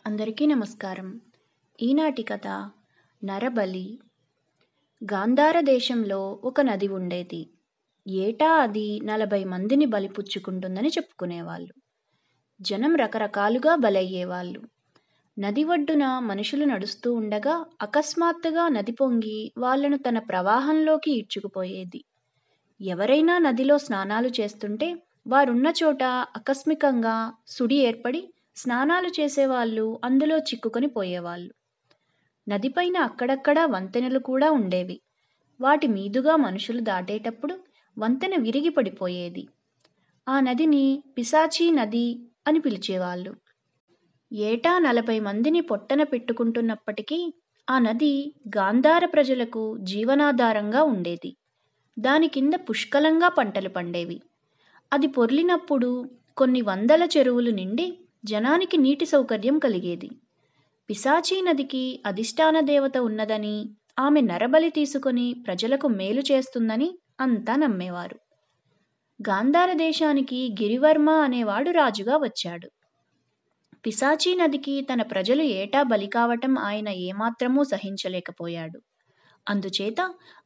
అందరికీ నమస్కారం. ఈనాటి కథ నరబలి. గాంధార దేశంలో ఒక నది ఉండేది. ఏటా అది 40 మందిని బలిపుచ్చుకుంటుందని చెప్పుకునేవాళ్ళు. జనం రకరకాలుగా బలయ్యేవాళ్ళు. నది ఒడ్డున మనుషులు నడుస్తూ ఉండగా అకస్మాత్తుగా నది పొంగి వాళ్లను తన ప్రవాహంలోకి ఈడ్చుకుపోయేది. ఎవరైనా నదిలో స్నానాలు చేస్తుంటే వారున్న చోట ఆకస్మికంగా సుడి ఏర్పడి స్నానాలు చేసేవాళ్ళు అందులో చిక్కుకొని పోయేవాళ్ళు. నదిపైన అక్కడక్కడా వంతెనలు కూడా ఉండేవి. వాటి మీదుగా మనుషులు దాటేటప్పుడు వంతెన విరిగి పడిపోయేది. ఆ నదిని పిశాచీ నది అని పిలిచేవాళ్ళు. ఏటా 40 మందిని పొట్టన పెట్టుకుంటున్నప్పటికీ ఆ నది గాంధార ప్రజలకు జీవనాధారంగా ఉండేది. దాని కింద పుష్కలంగా పంటలు పండేవి. అది పొర్లినప్పుడు కొన్ని వందల చెరువులు నిండి జనానికి నీటి సౌకర్యం కలిగేది. పిశాచీ నదికి అధిష్టాన దేవత ఉన్నదని, ఆమె నరబలి తీసుకొని ప్రజలకు మేలు చేస్తుందని అంతా నమ్మేవారు. గాంధార దేశానికి గిరివర్మ అనేవాడు రాజుగా వచ్చాడు. పిశాచీ నదికి తన ప్రజలు ఏటా బలి కావటం ఆయన ఏమాత్రమూ సహించలేకపోయాడు. అందుచేత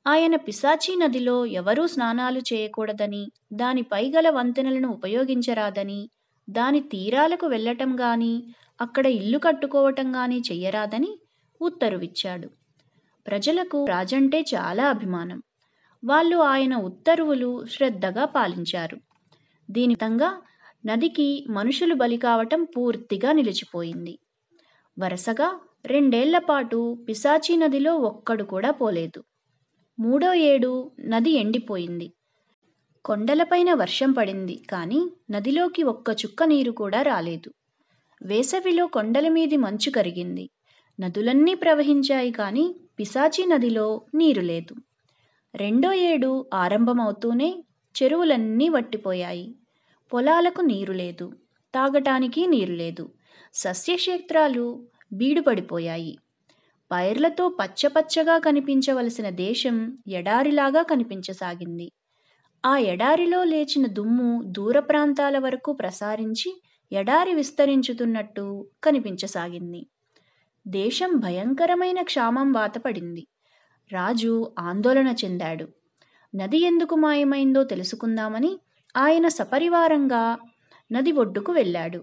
ఆయన పిశాచీ నదిలో ఎవరూ స్నానాలు చేయకూడదని, దానిపై గల వంతెనలను ఉపయోగించరాదని, దాని తీరాలకు వెళ్లటం గాని అక్కడ ఇల్లు కట్టుకోవటం గాని చెయ్యరాదని ఉత్తర్విచ్చాడు. ప్రజలకు రాజంటే చాలా అభిమానం. వాళ్ళు ఆయన ఉత్తర్వులు శ్రద్ధగా పాలించారు. దీని ఫలితంగా నదికి మనుషులు బలి కావటం పూర్తిగా నిలిచిపోయింది. వరుసగా 2 ఏళ్ల పాటు పిశాచీ నదిలో ఒక్కడు కూడా పోలేదు. 3వ ఏడు నది ఎండిపోయింది. కొండలపైన వర్షం పడింది కానీ నదిలోకి ఒక్క చుక్క నీరు కూడా రాలేదు. వేసవిలో కొండల మీది మంచు కరిగింది. నదులన్నీ ప్రవహించాయి కానీ పిశాచీ నదిలో నీరు లేదు. 2వ ఏడు ఆరంభమవుతూనే చెరువులన్నీ వట్టిపోయాయి. పొలాలకు నీరు లేదు. తాగటానికి నీరు లేదు. సస్యక్షేత్రాలు బీడుపడిపోయాయి. పైర్లతో పచ్చపచ్చగా కనిపించవలసిన దేశం ఎడారిలాగా కనిపించసాగింది. ఆ ఎడారిలో లేచిన దుమ్ము దూర ప్రాంతాల వరకు ప్రసారించి ఎడారి విస్తరించుతున్నట్టు కనిపించసాగింది. దేశం భయంకరమైన క్షామం వాతపడింది. రాజు ఆందోళన చెందాడు. నది ఎందుకు మాయమైందో తెలుసుకుందామని ఆయన సపరివారంగా నది ఒడ్డుకు వెళ్ళాడు.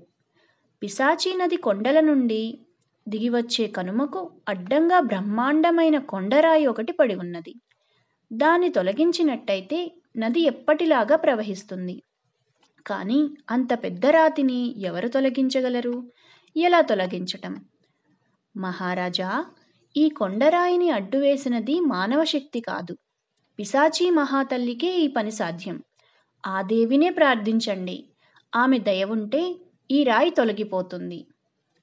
పిశాచీ నది కొండల నుండి దిగివచ్చే కనుమకు అడ్డంగా బ్రహ్మాండమైన కొండరాయి ఒకటి పడి ఉన్నది. దాన్ని తొలగించినట్టయితే నది ఎప్పటిలాగా ప్రవహిస్తుంది. కానీ అంత పెద్ద రాతిని ఎవరు తొలగించగలరు? ఎలా తొలగించటం? మహారాజా, ఈ కొండరాయిని అడ్డువేసినది మానవ శక్తి కాదు. పిశాచీ మహాతల్లికే ఈ పని సాధ్యం. ఆ దేవినే ప్రార్థించండి. ఆమె దయ ఉంటే ఈ రాయి తొలగిపోతుంది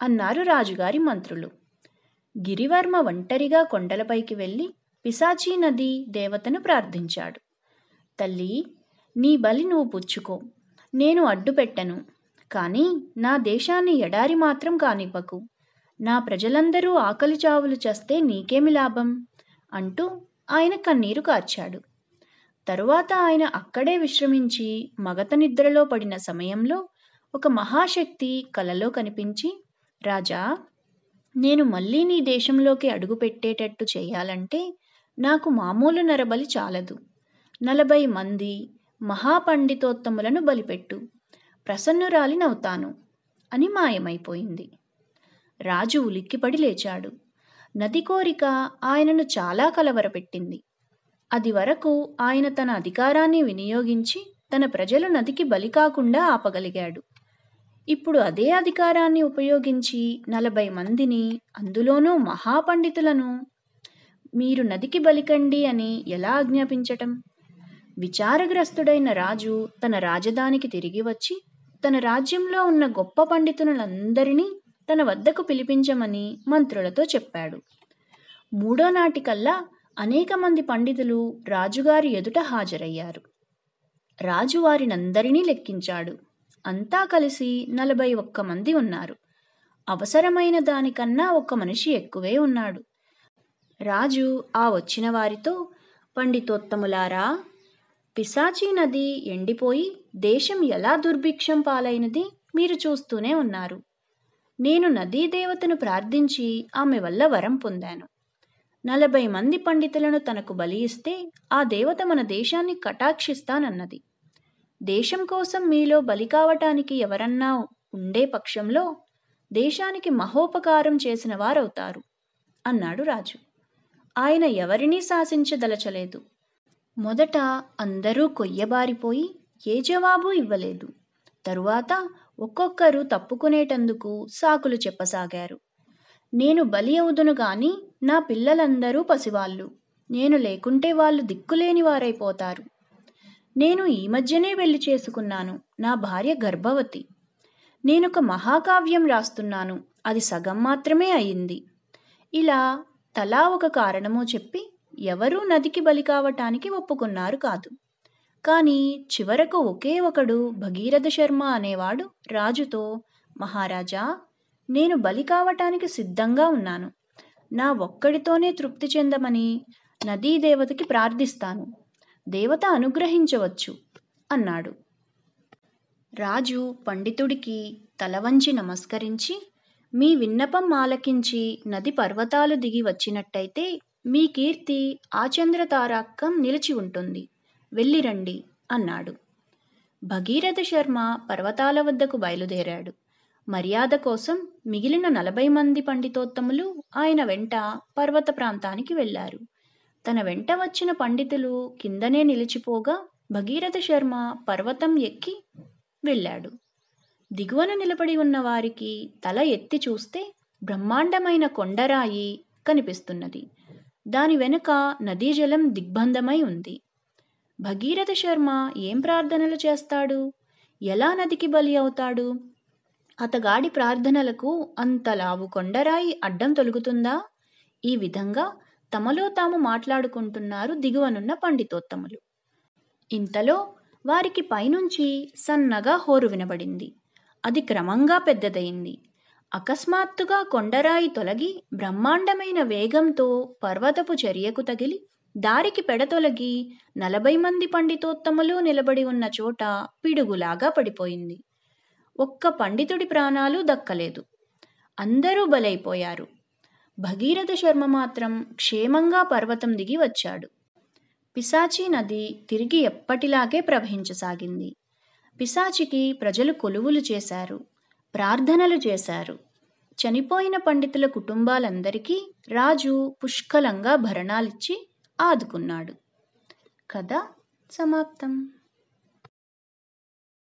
అన్నారు రాజుగారి మంత్రులు. గిరివర్మ ఒంటరిగా కొండలపైకి వెళ్ళి పిశాచీ నది దేవతను ప్రార్థించాడు. తల్లి, నీ బలి నువ్వు పుచ్చుకో. నేను అడ్డుపెట్టను. కానీ నా దేశాన్ని ఎడారి మాత్రం కానివ్వకు. నా ప్రజలందరూ ఆకలి చావులు చేస్తే నీకేమి లాభం అంటూ ఆయన కన్నీరు కార్చాడు. తరువాత ఆయన అక్కడే విశ్రమించి మగత నిద్రలో పడిన సమయంలో ఒక మహాశక్తి కలలో కనిపించి, రాజా, నేను మళ్ళీ నీ దేశంలోకి అడుగుపెట్టేటట్టు చేయాలంటే నాకు మామూలు నరబలి చాలదు. 40 మంది మహాపండితోత్తములను బలిపెట్టు. ప్రసన్నురాలినవుతాను అని మాయమైపోయింది. రాజు ఉలిక్కిపడి లేచాడు. నది కోరిక ఆయనను చాలా కలవరపెట్టింది. అది వరకు ఆయన తన అధికారాన్ని వినియోగించి తన ప్రజలు నదికి బలి కాకుండా ఆపగలిగాడు. ఇప్పుడు అదే అధికారాన్ని ఉపయోగించి 40 మందిని, అందులోనూ మహాపండితులను మీరు నదికి బలికండి అని ఎలా ఆజ్ఞాపించటం? విచారగ్రస్తుడైన రాజు తన రాజధానికి తిరిగి వచ్చి తన రాజ్యంలో ఉన్న గొప్ప పండితులందరినీ తన వద్దకు పిలిపించమని మంత్రులతో చెప్పాడు. 3వ నాటికల్లా అనేక మంది పండితులు రాజుగారి ఎదుట హాజరయ్యారు. రాజు వారినందరినీ లెక్కించాడు. అంతా కలిసి 41 మంది ఉన్నారు. అవసరమైన దానికన్నా 1 మనిషి ఎక్కువే ఉన్నాడు. రాజు ఆ వచ్చిన వారితో, పండితోత్తములారా, పిశాచీ నది ఎండిపోయి దేశం ఎలా దుర్భిక్షం పాలైనది మీరు చూస్తూనే ఉన్నారు. నేను నదీదేవతను ప్రార్థించి ఆమె వల్ల వరం పొందాను. 40 మంది పండితులను తనకు బలి ఇస్తే ఆ దేవత మన దేశాన్ని కటాక్షిస్తానన్నది. దేశం కోసం మీలో బలి కావటానికి ఎవరన్నా ఉండే పక్షంలో దేశానికి మహోపకారం చేసిన వారవుతారు అన్నాడు రాజు. ఆయన ఎవరినీ శాసించదలచలేదు. మొదట అందరూ కొయ్యబారిపోయి ఏ జవాబు ఇవ్వలేదు. తరువాత ఒక్కొక్కరు తప్పుకునేటందుకు సాకులు చెప్పసాగారు. నేను బలి అవుదును గాని నా పిల్లలందరూ పసివాళ్ళు. నేను లేకుంటే వాళ్ళు దిక్కులేని వారైపోతారు. నేను ఈ మధ్యనే పెళ్లి చేసుకున్నాను. నా భార్య గర్భవతి. నేనొక మహాకావ్యం రాస్తున్నాను. అది సగం మాత్రమే అయింది. ఇలా తలా ఒక కారణమో చెప్పి ఎవరూ నదికి బలి కావటానికి ఒప్పుకున్నారు కాదు. కానీ చివరకు ఒకే ఒకడు భగీరథ శర్మ అనేవాడు రాజుతో, మహారాజా, నేను బలి కావటానికి సిద్ధంగా ఉన్నాను. నా ఒక్కడితోనే తృప్తి చెందమని నదీదేవతకి ప్రార్థిస్తాను. దేవత అనుగ్రహించవచ్చు అన్నాడు. రాజు పండితుడికి తలవంచి నమస్కరించి, మీ విన్నపం ఆలకించి నది పర్వతాలు దిగి వచ్చినట్టయితే మీ కీర్తి ఆచంద్రతారాక్కం నిలిచి ఉంటుంది. వెళ్ళిరండి అన్నాడు. భగీరథ శర్మ పర్వతాల వద్దకు బయలుదేరాడు. మర్యాద కోసం మిగిలిన 40 మంది పండితోత్తములు ఆయన వెంట పర్వత ప్రాంతానికి వెళ్ళారు. తన వెంట వచ్చిన పండితులు కిందనే నిలిచిపోగా భగీరథ శర్మ పర్వతం ఎక్కి వెళ్ళాడు. దిగువన నిలబడి ఉన్న వారికి తల ఎత్తి చూస్తే బ్రహ్మాండమైన కొండరాయి కనిపిస్తున్నది. దాని వెనుక నదీ జలం దిగ్బంధమై ఉంది. భగీరథ శర్మ ఏం ప్రార్థనలు చేస్తాడు? ఎలా నదికి బలి అవుతాడు? అతగాడి ప్రార్థనలకు అంత లావు కొండరాయి అడ్డం తొలుగుతుందా? ఈ విధంగా తమలో తాము మాట్లాడుకుంటున్నారు దిగువనున్న పండితోత్తములు. ఇంతలో వారికి పైనుంచి సన్నగా హోరు వినబడింది. అది క్రమంగా పెద్దదయింది. అకస్మాత్తుగా కొండరాయి తొలగి బ్రహ్మాండమైన వేగంతో పర్వతపు చర్యకు తగిలి దారికి పెడతొలగి 40 మంది పండితోత్తములు నిలబడి ఉన్న చోట పిడుగులాగా పడిపోయింది. ఒక్క పండితుడి ప్రాణాలు దక్కలేదు. అందరూ బలైపోయారు. భగీరథ శర్మ మాత్రం క్షేమంగా పర్వతం దిగి వచ్చాడు. పిశాచి నది తిరిగి ఎప్పటిలాగే ప్రవహించసాగింది. పిశాచికి ప్రజలు కొలువులు చేశారు, ప్రార్థనలు చేశారు. చనిపోయిన పండితుల కుటుంబాలందరికీ రాజు పుష్కలంగా భరణాలిచ్చి ఆదుకున్నాడు. కథ సమాప్తం.